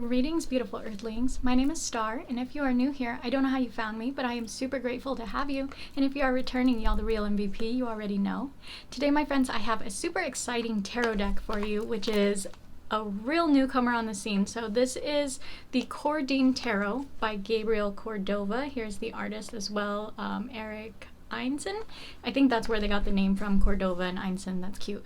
Greetings, beautiful earthlings. My name is Star, and if you are new here, I don't know how you found me, but I am super grateful to have you. And if you are returning, y'all the real MVP, you already know. Today, my friends, I have a super exciting tarot deck for you, which is a real newcomer on the scene. So this is the Cordein Tarot by Gabriel Cordova. Here's the artist as well, Eric Einstein. I think that's where they got the name from, Cordova and Einstein. That's cute.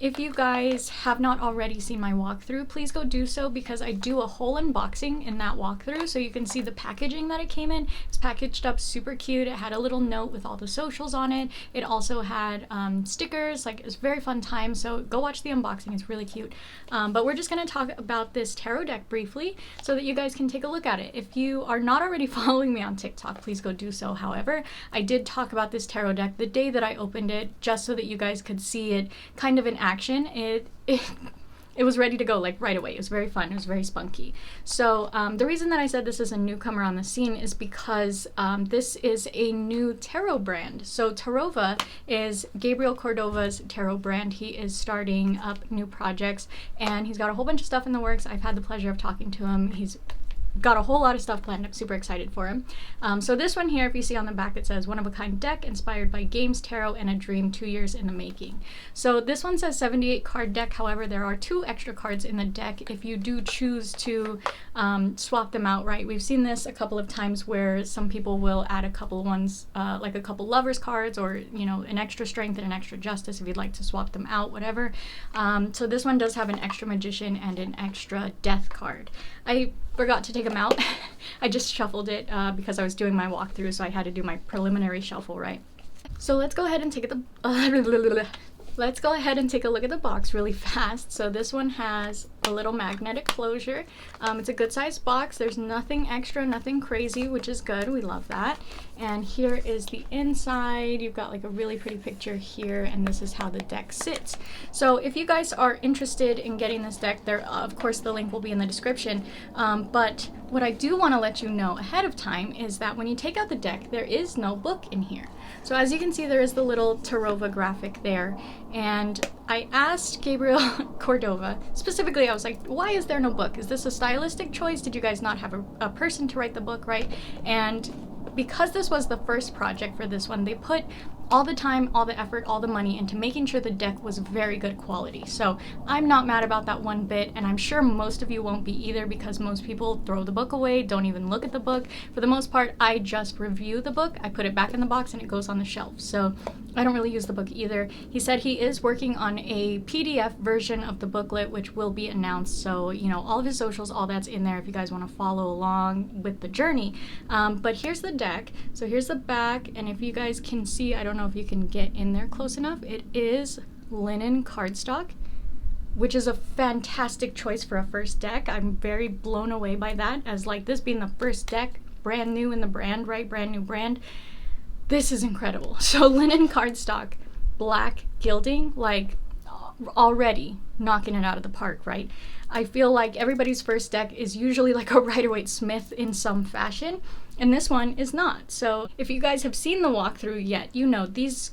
If you guys have not already seen my walkthrough, please go do so, because I do a whole unboxing in that walkthrough, so you can see the packaging that it came in. It's packaged up super cute. It had a little note with all the socials on it. It also had stickers. Like, it was a very fun time, so go watch the unboxing. It's really cute. But we're just going to talk about this tarot deck briefly so that you guys can take a look at it. If you are not already following me on TikTok, please go do so. However, I did talk about this tarot deck the day that I opened it, just so that you guys could see it kind of in action. It was ready to go like right away. It was very fun. It was very spunky. So the reason that I said this is a newcomer on the scene is because this is a new tarot brand. So Tarova is Gabriel Cordova's tarot brand. He is starting up new projects, and he's got a whole bunch of stuff in the works. I've had the pleasure of talking to him. He's got a whole lot of stuff planned. I'm super excited for him. So this one here, if you see on the back, it says one-of-a-kind deck inspired by games, tarot, and a dream 2 years in the making. So this one says 78 card deck. However, there are 2 extra cards in the deck if you do choose to swap them out, right? We've seen this a couple of times where some people will add a couple ones, like a couple lovers cards, or, you know, an extra strength and an extra justice if you'd like to swap them out, whatever. So this one does have an extra magician and an extra death card. I forgot to take them out. I just shuffled it because I was doing my walkthrough, so I had to do my preliminary shuffle, right? So let's go ahead and take a look at the box really fast. So this one has a little magnetic closure. It's a good sized box. There's nothing extra, nothing crazy, which is good. We love that. And here is the inside. You've got like a really pretty picture here, and this is how the deck sits. So if you guys are interested in getting this deck, there, of course, the link will be in the description. But what I do want to let you know ahead of time is that when you take out the deck, there is no book in here. So as you can see, there is the little Tarova graphic there. And I asked Gabriel Cordova, specifically, I was like, why is there no book? Is this a stylistic choice? Did you guys not have a person to write the book, right? And because this was the first project for this one, they put all the time, all the effort, all the money into making sure the deck was very good quality. So I'm not mad about that one bit, and I'm sure most of you won't be either, because most people throw the book away, don't even look at the book. For the most part, I just review the book, I put it back in the box, and it goes on the shelf. So I don't really use the book either. He said he is working on a PDF version of the booklet, which will be announced. So, you know, all of his socials, all that's in there if you guys want to follow along with the journey. But here's the deck. So here's the back, and if you guys can see, I don't know if you can get in there close enough, it is linen cardstock, which is a fantastic choice for a first deck. I'm very blown away by that, as like this being the first deck, brand new in the brand, right? Brand new brand. This is incredible. So linen cardstock, black gilding, like already knocking it out of the park, right? I feel like everybody's first deck is usually like a Rider-Waite Smith in some fashion, and this one is not. So if you guys have seen the walkthrough yet, you know these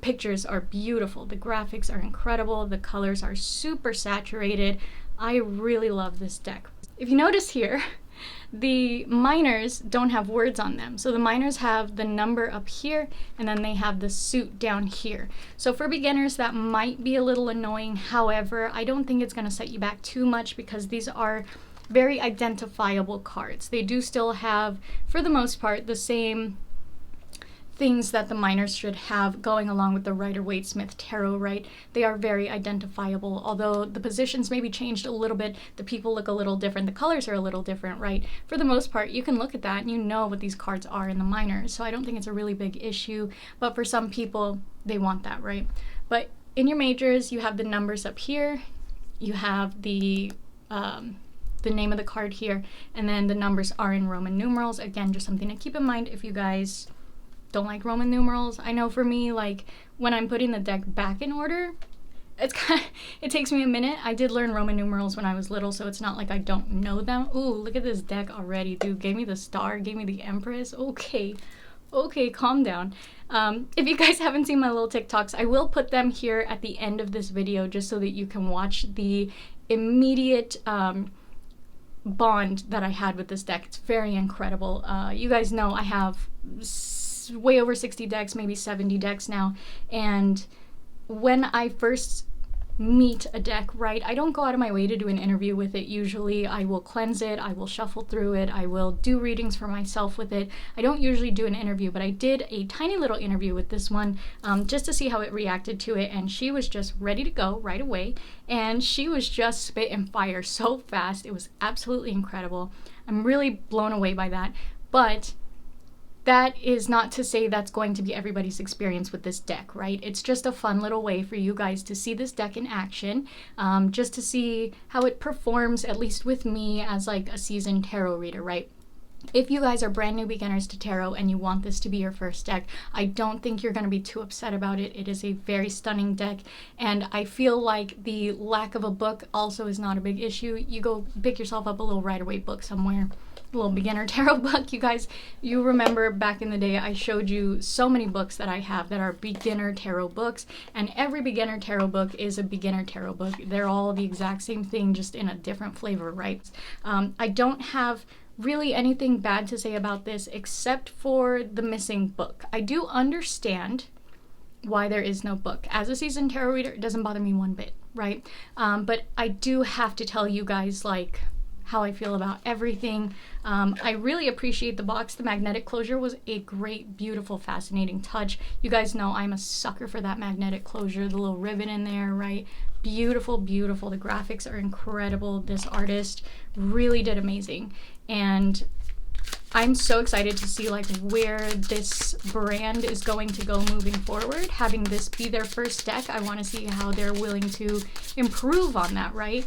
pictures are beautiful. The graphics are incredible. The colors are super saturated. I really love this deck. If you notice here, the minors don't have words on them. So the minors have the number up here, and then they have the suit down here. So for beginners, that might be a little annoying. However, I don't think it's going to set you back too much, because these are very identifiable cards. They do still have, for the most part, the same things that the minors should have going along with the Rider-Waite Smith tarot, right? They are very identifiable, although the positions maybe changed a little bit, the people look a little different, the colors are a little different, right? For the most part, you can look at that and you know what these cards are in the minors, so I don't think it's a really big issue, but for some people, they want that, right? But in your majors, you have the numbers up here, you have the name of the card here, and then the numbers are in Roman numerals. Again, just something to keep in mind if you guys don't like Roman numerals. I know for me, like when I'm putting the deck back in order, it takes me a minute. I did learn Roman numerals when I was little, so it's not like I don't know them. Ooh, look at this deck already, dude. Gave me the star, gave me the Empress. Okay, calm down. If you guys haven't seen my little TikToks, I will put them here at the end of this video just so that you can watch the immediate bond that I had with this deck. It's very incredible. You guys know I have way over 60 decks, maybe 70 decks now, and when I first meet a deck, right, I don't go out of my way to do an interview with it. Usually I will cleanse it, I will shuffle through it, I will do readings for myself with it. I don't usually do an interview, but I did a tiny little interview with this one just to see how it reacted to it, and she was just ready to go right away, and she was just spit and fire so fast. It was absolutely incredible. I'm really blown away by that, but that is not to say that's going to be everybody's experience with this deck, right? It's just a fun little way for you guys to see this deck in action, just to see how it performs, at least with me as like a seasoned tarot reader, right? If you guys are brand new beginners to tarot and you want this to be your first deck, I don't think you're going to be too upset about it. It is a very stunning deck, and I feel like the lack of a book also is not a big issue. You go pick yourself up a little Rider-Waite book somewhere, a little beginner tarot book. You guys, you remember back in the day I showed you so many books that I have that are beginner tarot books, and every beginner tarot book is a beginner tarot book. They're all the exact same thing, just in a different flavor, right? I don't have really anything bad to say about this except for the missing book. I do understand why there is no book. As a seasoned tarot reader, it doesn't bother me one bit, right? But I do have to tell you guys like how I feel about everything. I really appreciate the box. The magnetic closure was a great, beautiful, fascinating touch. You guys know I'm a sucker for that magnetic closure, the little ribbon in there, right? Beautiful, beautiful. The graphics are incredible. This artist really did amazing. And I'm so excited to see like where this brand is going to go moving forward. Having this be their first deck, I want to see how they're willing to improve on that, right?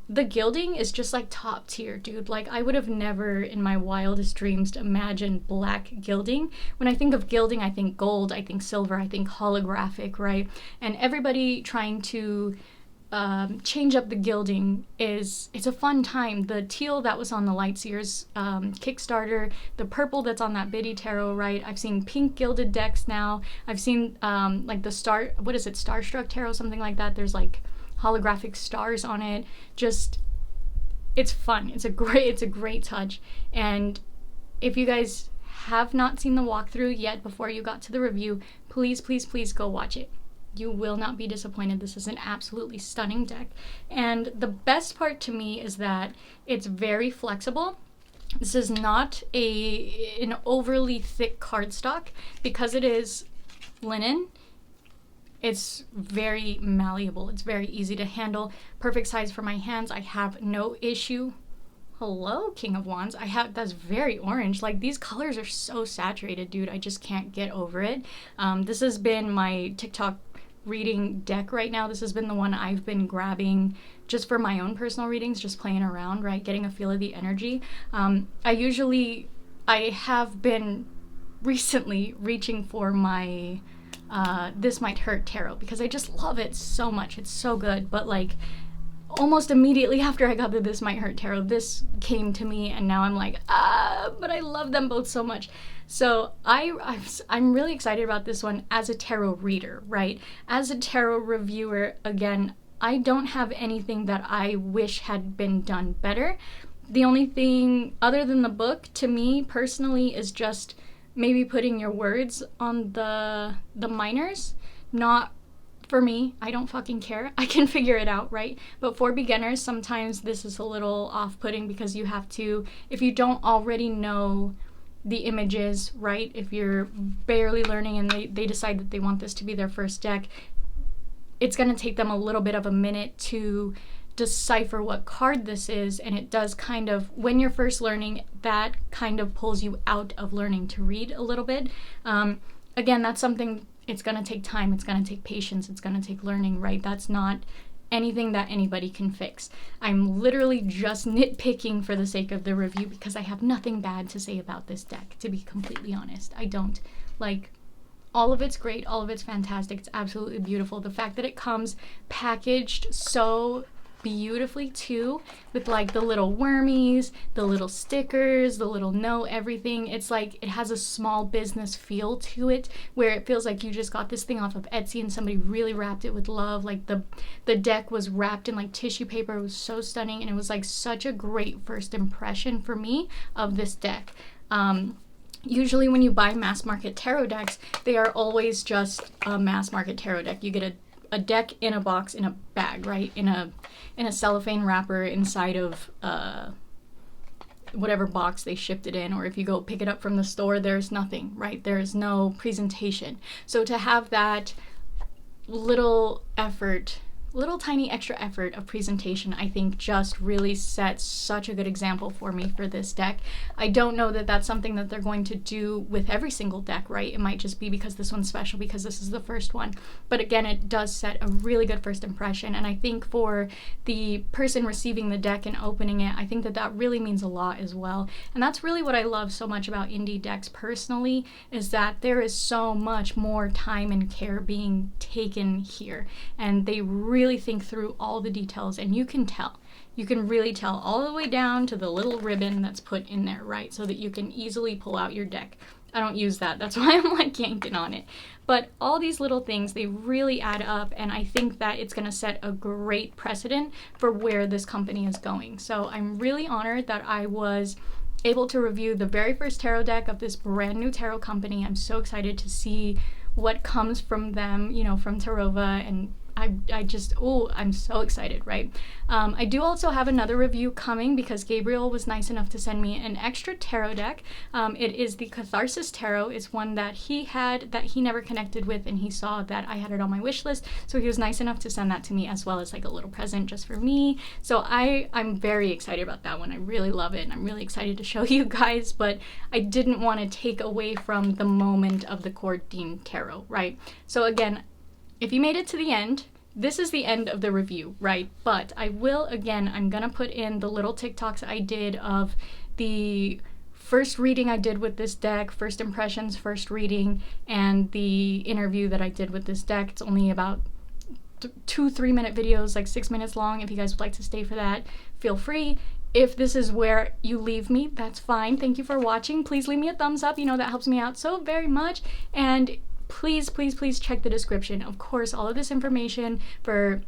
The gilding is just like top tier, dude. Like I would have never in my wildest dreams imagined black gilding. When I think of gilding, I think gold, I think silver, I think holographic, right? And everybody trying to change up the gilding it's a fun time. The teal that was on the Lightseers Kickstarter, the purple that's on that Biddy Tarot, right? I've seen pink gilded decks now. I've seen like the Starstruck Tarot, something like that. There's like holographic stars on it. Just, it's fun. It's a great touch. And if you guys have not seen the walkthrough yet before you got to the review, please, please, please go watch it. You will not be disappointed. This is an absolutely stunning deck. And the best part to me is that it's very flexible. This is not an overly thick cardstock. Because it is linen, it's very malleable. It's very easy to handle. Perfect size for my hands. I have no issue. Hello, King of Wands. That's very orange. Like these colors are so saturated, dude. I just can't get over it. This has been my TikTok reading deck right now. This has been the one I've been grabbing just for my own personal readings, just playing around, right? Getting a feel of the energy. I have been recently reaching for my This Might Hurt tarot because I just love it so much. It's so good. But like almost immediately after I got the This Might Hurt tarot, this came to me, and now I'm like, but I love them both so much. So I'm really excited about this one as a tarot reader, right? As a tarot reviewer, again, I don't have anything that I wish had been done better. The only thing other than the book, to me personally, is just maybe putting your words on the minors. Not for me. I don't fucking care. I can figure it out, right? But for beginners, sometimes this is a little off-putting because you have to, if you don't already know the images, right? If you're barely learning and they decide that they want this to be their first deck, it's going to take them a little bit of a minute to decipher what card this is, and it does kind of, when you're first learning, that kind of pulls you out of learning to read a little bit. Again, that's something, it's going to take time, it's going to take patience, it's going to take learning, right? That's not anything that anybody can fix. I'm literally just nitpicking for the sake of the review because I have nothing bad to say about this deck, to be completely honest. I don't. Like, all of it's great, all of it's fantastic, it's absolutely beautiful. The fact that it comes packaged so beautifully too, with like the little wormies, the little stickers, the little note, everything. It's like it has a small business feel to it, where it feels like you just got this thing off of Etsy and somebody really wrapped it with love. Like the deck was wrapped in like tissue paper. It was so stunning, and it was like such a great first impression for me of this deck. Usually when you buy mass market tarot decks, they are always just a mass market tarot deck. You get a deck in a box, in a bag, right? In a cellophane wrapper inside of whatever box they shipped it in, or if you go pick it up from the store, there's nothing, right? There is no presentation. So to have that little tiny extra effort of presentation, I think just really sets such a good example for me for this deck. I don't know that that's something that they're going to do with every single deck, right? It might just be because this one's special, because this is the first one. But again, it does set a really good first impression, and I think for the person receiving the deck and opening it, I think that that really means a lot as well. And that's really what I love so much about indie decks personally, is that there is so much more time and care being taken here, and they really think through all the details, and you can really tell all the way down to the little ribbon that's put in there, right? So that you can easily pull out your deck. I don't use that, that's why I'm like yanking on it. But all these little things, they really add up, and I think that it's going to set a great precedent for where this company is going. So I'm really honored that I was able to review the very first tarot deck of this brand new tarot company. I'm so excited to see what comes from them, you know, from Tarova, and I'm so excited, right? I do also have another review coming because Gabriel was nice enough to send me an extra tarot deck. It is the Catharsis Tarot. It's one that he had that he never connected with, and he saw that I had it on my wish list, so he was nice enough to send that to me as well as like a little present just for me. So I'm very excited about that one. I really love it, and I'm really excited to show you guys, but I didn't want to take away from the moment of the Cordein Tarot, right? So again, if you made it to the end, this is the end of the review, right? But I'm gonna put in the little TikToks I did of the first reading I did with this deck, first impressions, first reading, and the interview that I did with this deck. It's only about 2-3 minute videos, like 6 minutes long. If you guys would like to stay for that, feel free. If this is where you leave me, that's fine. Thank you for watching. Please leave me a thumbs up. You know, that helps me out so very much. And please check the description. Of course, all of this information for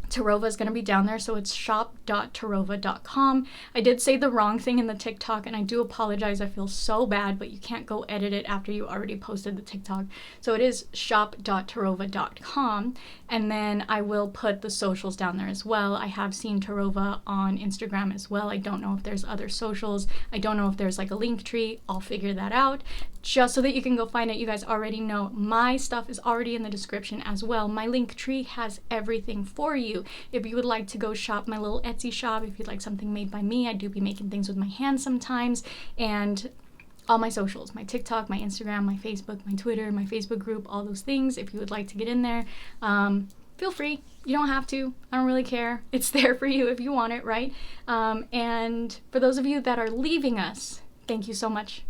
Tarova is going to be down there, so it's shop.tarova.com. I did say the wrong thing in the TikTok, and I do apologize. I feel so bad, but you can't go edit it after you already posted the TikTok. So it is shop.tarova.com, and then I will put the socials down there as well. I have seen Tarova on Instagram as well. I don't know if there's other socials. I don't know if there's like a link tree. I'll figure that out, just so that you can go find it. You guys already know my stuff is already in the description as well. My link tree has everything for you. If you would like to go shop my little Etsy shop, if you'd like something made by me, I do be making things with my hands sometimes, and all my socials, my TikTok, my Instagram, my Facebook, my Twitter, my Facebook group, all those things. If you would like to get in there, feel free. You don't have to. I don't really care. It's there for you if you want it, right? And for those of you that are leaving us, thank you so much.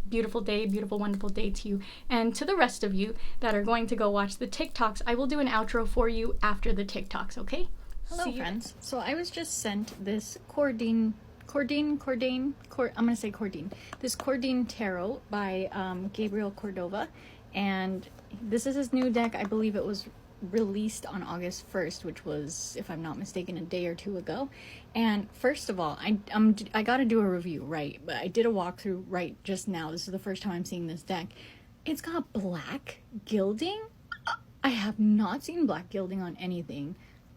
Beautiful day, beautiful, wonderful day to you. And to the rest of you that are going to go watch the TikToks, I will do an outro for you after the TikToks, okay? Hello, friends. So I was just sent this Cordein, I'm going to say Cordein. This Cordein Tarot by Gabriel Cordova. And this is his new deck. I believe it was released on August 1st, which was, if I'm not mistaken, a day or two ago. And first of all, I gotta do a review, right? But I did a walkthrough right just now. This is the first time I'm seeing this deck. It's got black gilding. I have not seen black gilding on anything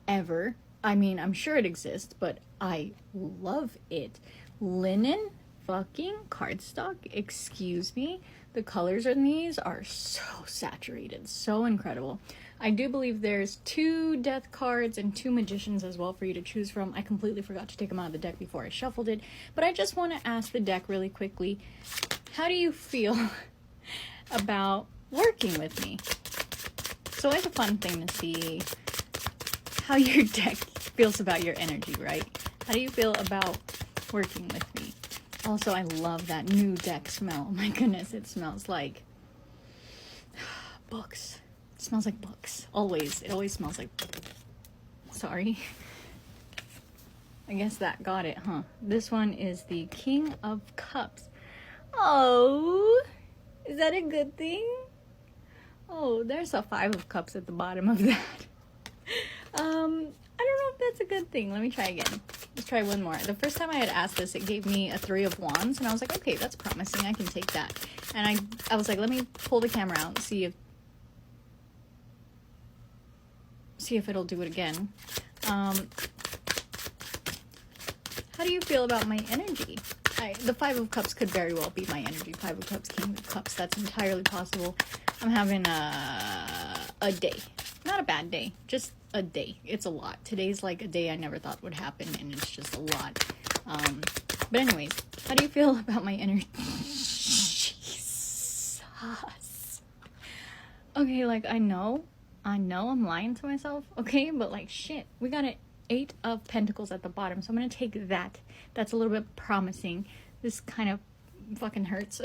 ever. I mean, I'm sure it exists, but I love it. Linen fucking cardstock, excuse me. The colors in these are so saturated, so incredible. I do believe there's 2 death cards and 2 magicians as well for you to choose from. I completely forgot to take them out of the deck before I shuffled it, but I just want to ask the deck really quickly, how do you feel about working with me? It's always a fun thing to see how your deck feels about your energy, right? How do you feel about working with me? Also, I love that new deck smell. Oh my goodness, it smells like books. It smells like books. Always. It always smells like... Sorry. I guess that got it, huh? This one is the King of Cups. Oh, is that a good thing? Oh, there's a 5 of Cups at the bottom of that. I don't know if that's a good thing. Let me try again. Let's try one more. The first time I had asked this, it gave me a 3 of Wands, and I was like, okay, that's promising. I can take that. And I was like, let me pull the camera out and see if it'll do it again. How do you feel about my energy? The 5 of Cups could very well be my energy. 5 of Cups, King of Cups, that's entirely possible. I'm having a day. Not a bad day, just a day. It's a lot. Today's like a day I never thought would happen, and it's just a lot. But anyways, how do you feel about my energy? Jesus. Okay, like, I know I'm lying to myself, okay? But like, shit, we got an 8 of Pentacles at the bottom, so I'm gonna take that. That's a little bit promising. This kind of fucking hurts.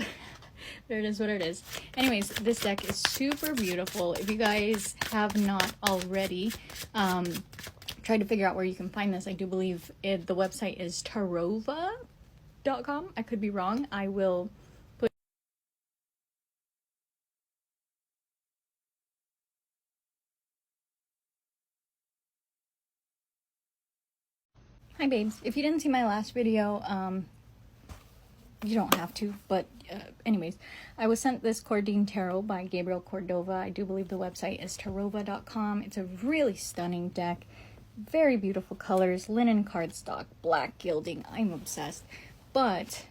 There it is, what it is. Anyways, this deck is super beautiful. If you guys have not already tried to figure out where you can find this, I do believe the website is Tarova.com. I could be wrong. I will put... Hi babes. If you didn't see my last video, you don't have to, but anyways, I was sent this Cordein Tarot by Gabriel Cordova. I do believe the website is Tarova.com. It's a really stunning deck. Very beautiful colors, linen cardstock, black gilding. I'm obsessed. But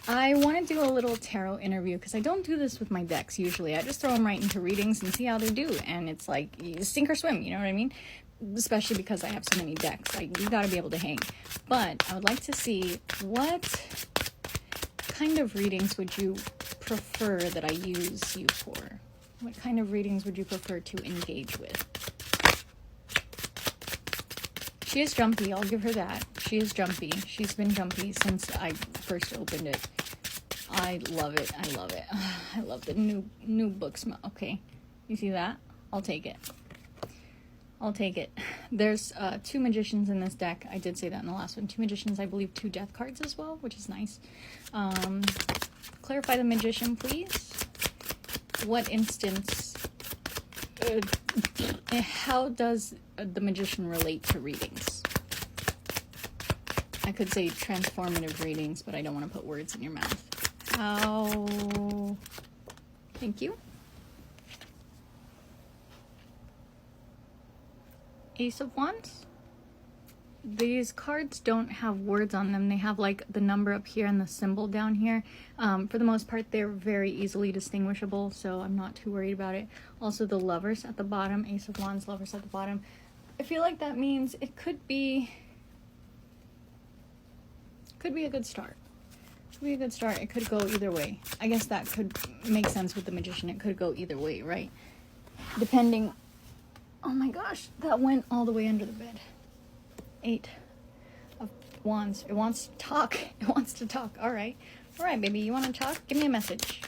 I want to do a little tarot interview because I don't do this with my decks usually. I just throw them right into readings and see how they do. And it's like, you sink or swim, you know what I mean? Especially because I have so many decks. Like, you gotta be able to hang. But I would like to see what kind of readings would you prefer that I use you for? What kind of readings would you prefer to engage with? She is jumpy, I'll give her that. She is jumpy. She's been jumpy since I first opened it. I love it. I love it. I love the new book smell. Okay, you see that? I'll take it. I'll take it. There's 2 magicians in this deck. I did say that in the last one. 2 magicians, I believe 2 death cards as well, which is nice. Clarify the magician, please. What instance... how does the magician relate to readings? I could say transformative readings, but I don't want to put words in your mouth. How... Thank you. Ace of Wands. These cards don't have words on them. They have like the number up here and the symbol down here. For the most part, they're very easily distinguishable, so I'm not too worried about it. Also, the Lovers at the bottom. Ace of Wands, Lovers at the bottom. I feel like that means it could be a good start. Could be a good start. It could go either way. I guess that could make sense with the Magician. It could go either way, right? Depending... Oh my gosh, that went all the way under the bed. 8 of Wands. It wants to talk. It wants to talk. Alright. Alright, baby. You want to talk? Give me a message.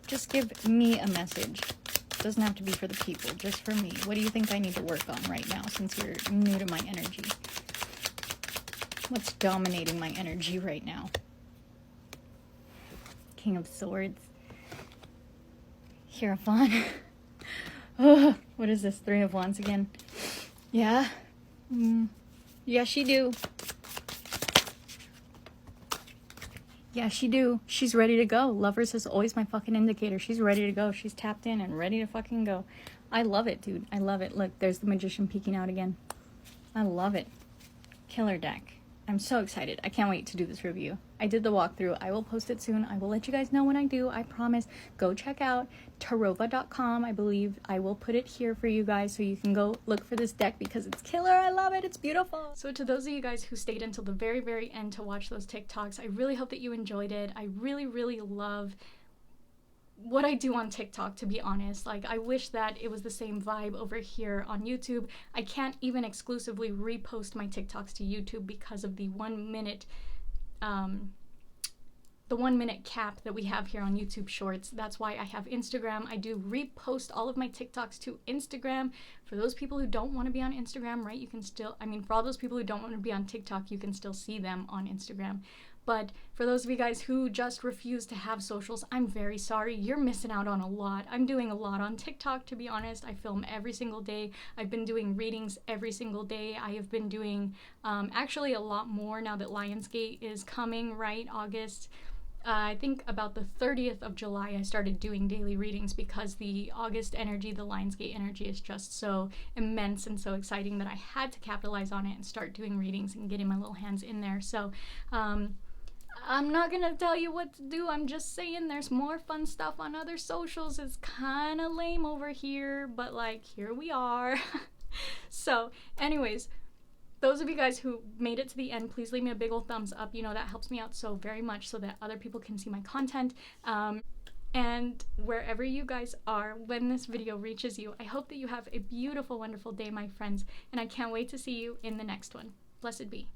Just give me a message. Doesn't have to be for the people. Just for me. What do you think I need to work on right now since you're new to my energy? What's dominating my energy right now? King of Swords. Hierophant. Oh, what is this? 3 of Wands again. Yeah. Yeah, she do. Yeah, she do. She's ready to go. Lovers is always my fucking indicator. She's ready to go. She's tapped in and ready to fucking go. I love it, dude. I love it. Look, there's the Magician peeking out again. I love it. Killer deck. I'm so excited. I can't wait to do this review. I did the walkthrough. I will post it soon. I will let you guys know when I do. I promise. Go check out Tarova.com. I believe I will put it here for you guys so you can go look for this deck because it's killer. I love it. It's beautiful. So to those of you guys who stayed until the very, very end to watch those TikToks, I really hope that you enjoyed it. I really, really love what I do on TikTok, to be honest. Like, I wish that it was the same vibe over here on YouTube. I can't even exclusively repost my TikToks to YouTube because of the 1 minute the 1-minute cap that we have here on YouTube Shorts. That's why I have Instagram. I do repost all of my TikToks to Instagram. For those people who don't want to be on Instagram, right, you can still, I mean, for all those people who don't want to be on TikTok, you can still see them on Instagram. But for those of you guys who just refuse to have socials, I'm very sorry. You're missing out on a lot. I'm doing a lot on TikTok, to be honest. I film every single day. I've been doing readings every single day. I have been doing actually a lot more now that Lionsgate is coming, right? August. I think about the 30th of July I started doing daily readings because the August energy, the Lionsgate energy is just so immense and so exciting that I had to capitalize on it and start doing readings and getting my little hands in there. So I'm not gonna tell you what to do. I'm just saying there's more fun stuff on other socials. It's kind of lame over here, but like here we are. So anyways, those of you guys who made it to the end, please leave me a big old thumbs up. You know, that helps me out so very much so that other people can see my content. And wherever you guys are when this video reaches you, I hope that you have a beautiful, wonderful day, my friends. And I can't wait to see you in the next one. Blessed be.